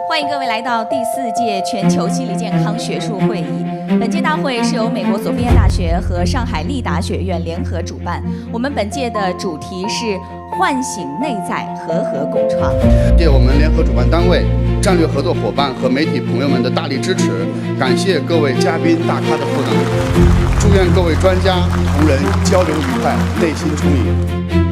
欢迎各位来到第4届全球心理健康学术会议。本届大会是由美国索菲亚大学和上海立达学院联合主办。我们本届的主题是唤醒内在，和合共创。谢我们联合主办单位、战略合作伙伴和媒体朋友们的大力支持，感谢各位嘉宾大咖的赋能，祝愿各位专家同仁交流愉快，内心充盈。